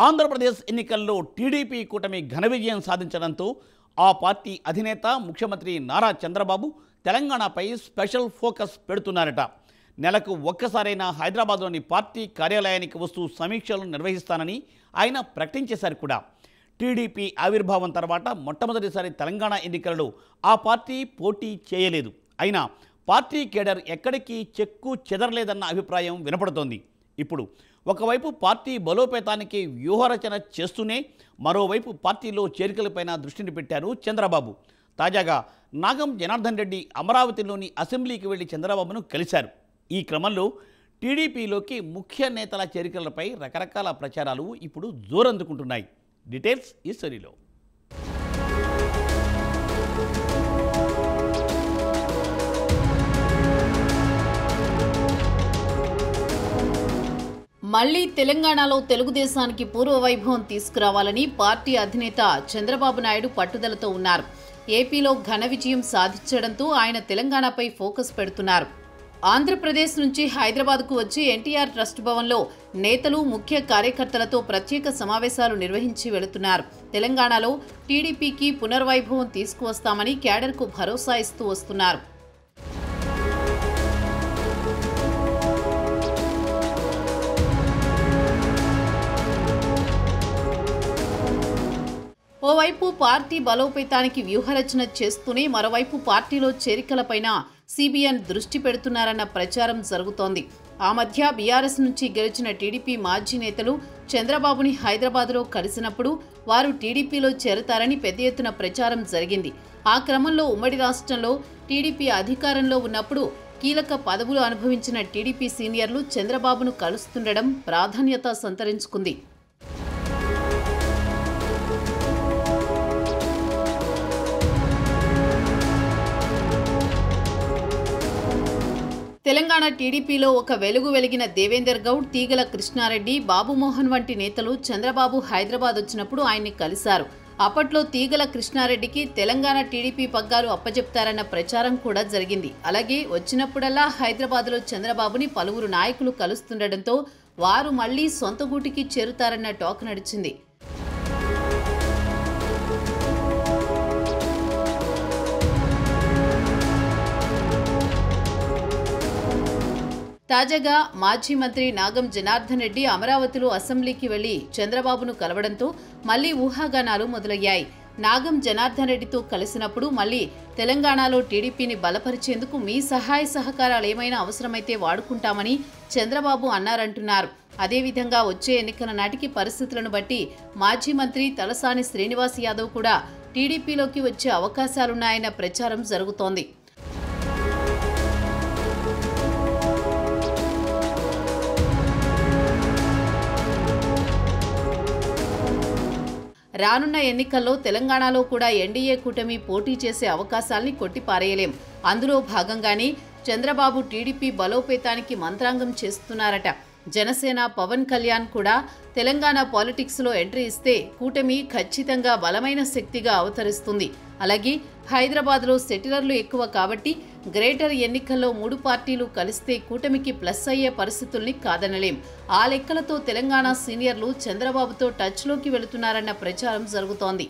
ఆంధ్రప్రదేశ్ ఎన్నికల్లో టీడీపీ కూటమి ఘన విజయం సాధించడంతో ఆ పార్టీ అధినేత ముఖ్యమంత్రి నారా చంద్రబాబు తెలంగాణపై స్పెషల్ ఫోకస్ పెడుతున్నారట. నెలకు ఒక్కసారైనా హైదరాబాద్లోని పార్టీ కార్యాలయానికి వస్తూ సమీక్షలు నిర్వహిస్తానని ఆయన ప్రకటించేశారు కూడా. టీడీపీ ఆవిర్భావం తర్వాత మొట్టమొదటిసారి తెలంగాణ ఎన్నికలలో ఆ పార్టీ పోటీ చేయలేదు. అయినా పార్టీ కేడర్ ఎక్కడికి చెక్కు చెదరలేదన్న అభిప్రాయం వినపడుతోంది. ఇప్పుడు ఒకవైపు పార్టీ బలోపేతానికి వ్యూహరచన చేస్తూనే మరోవైపు పార్టీలో చేరికలపైన దృష్టిని పెట్టారు చంద్రబాబు. తాజాగా నాగం జనార్దన్ రెడ్డి అమరావతిలోని అసెంబ్లీకి వెళ్లి చంద్రబాబును కలిశారు. ఈ క్రమంలో టీడీపీలోకి ముఖ్య నేతల చేరికలపై రకరకాల ప్రచారాలు ఇప్పుడు జోరందుకుంటున్నాయి. డీటెయిల్స్ ఈ స్టోరీలో. మళ్లీ తెలంగాణలో తెలుగుదేశానికి పూర్వ వైభవం తీసుకురావాలని పార్టీ అధినేత చంద్రబాబు నాయుడు పట్టుదలతో ఉన్నారు. ఏపీలో ఘన విజయం సాధించడంతో ఆయన తెలంగాణపై ఫోకస్ పెడుతున్నారు. ఆంధ్రప్రదేశ్ నుంచి హైదరాబాద్కు వచ్చి ఎన్టీఆర్ ట్రస్ట్ భవన్లో నేతలు ముఖ్య కార్యకర్తలతో ప్రత్యేక సమావేశాలు నిర్వహించి వెళుతున్నారు. తెలంగాణలో టీడీపీకి పునర్వైభవం తీసుకువస్తామని క్యాడర్కు భరోసా ఇస్తూ వస్తున్నారు. ఓవైపు పార్టీ బలోపేతానికి వ్యూహరచన చేస్తూనే మరోవైపు పార్టీలో చేరికలపైన సిబిఎన్ దృష్టి పెడుతున్నారన్న ప్రచారం జరుగుతోంది. ఆ మధ్య బీఆర్ఎస్ నుంచి గెలిచిన టీడీపీ మాజీ నేతలు చంద్రబాబుని హైదరాబాద్లో కలిసినప్పుడు వారు టీడీపీలో చేరతారని పెద్ద ఎత్తున ప్రచారం జరిగింది. ఆ క్రమంలో ఉమ్మడి రాష్ట్రంలో టీడీపీ అధికారంలో ఉన్నప్పుడు కీలక పదవులు అనుభవించిన టీడీపీ సీనియర్లు చంద్రబాబును కలుస్తుండడం ప్రాధాన్యత సంతరించుకుంది. తెలంగాణ టీడీపీలో ఒక వెలుగు వెలిగిన దేవేందర్ గౌడ్, తీగల కృష్ణారెడ్డి, బాబుమోహన్ వంటి నేతలు చంద్రబాబు హైదరాబాద్ వచ్చినప్పుడు ఆయన్ని కలిశారు. అప్పట్లో తీగల కృష్ణారెడ్డికి తెలంగాణ టీడీపీ పగ్గాలు అప్పజెప్తారన్న ప్రచారం కూడా జరిగింది. అలాగే వచ్చినప్పుడల్లా హైదరాబాద్లో చంద్రబాబుని పలువురు నాయకులు కలుస్తుండటంతో వారు మళ్లీ సొంత గూటికి చేరుతారన్న టాక్ నడిచింది. తాజాగా మాజీ మంత్రి నాగం జనార్దన్ రెడ్డి అమరావతిలో అసెంబ్లీకి వెళ్లి చంద్రబాబును కలవడంతో మళ్లీ ఊహాగానాలు మొదలయ్యాయి. నాగం జనార్దన్ రెడ్డితో కలిసినప్పుడు మళ్లీ తెలంగాణలో టీడీపీని బలపరిచేందుకు మీ సహాయ సహకారాలు ఏమైనా అవసరమైతే వాడుకుంటామని చంద్రబాబు అన్నారంటున్నారు. అదేవిధంగా వచ్చే ఎన్నికల నాటికి పరిస్థితులను బట్టి మాజీ మంత్రి తలసాని శ్రీనివాస్ యాదవ్ కూడా టీడీపీలోకి వచ్చే అవకాశాలున్నాయన్న ప్రచారం జరుగుతోంది. రానున్న ఎన్నికల్లో తెలంగాణలో కూడా ఎన్డీఏ కూటమి పోటీ చేసే అవకాశాల్ని కొట్టిపారేయలేం. అందులో భాగంగానే చంద్రబాబు టీడీపీ బలోపేతానికి మంత్రాంగం చేస్తున్నారట. జనసేన పవన్ కళ్యాణ్ కూడా తెలంగాణ పాలిటిక్స్లో ఎంట్రీ ఇస్తే కూటమి ఖచ్చితంగా బలమైన శక్తిగా అవతరిస్తుంది. అలాగే హైదరాబాద్లో సెటిలర్లు ఎక్కువ కాబట్టి గ్రేటర్ ఎన్నికల్లో 3 పార్టీలు కలిస్తే కూటమికి ప్లస్ అయ్యే పరిస్థితుల్ని కాదనలేం. ఆ లెక్కలతో తెలంగాణ సీనియర్లు చంద్రబాబుతో టచ్లోకి వెళుతున్నారన్న ప్రచారం జరుగుతోంది.